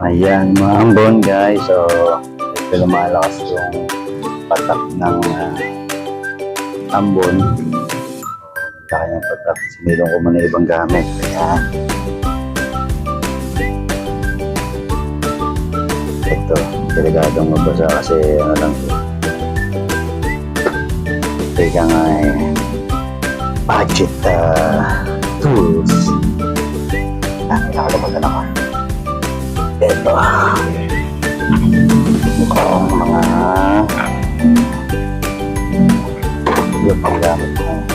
Ayan mga ambon guys, so ito lumalakas yung patak ng ambon. So laki ng patak, sinilong ko muna ibang gamit. Ayan. Ito, delegadong mabasa kasi ano lang ito. Teka nga budget tools. Nakalimutan ako. Ito mukhang mga yung panggamit ko.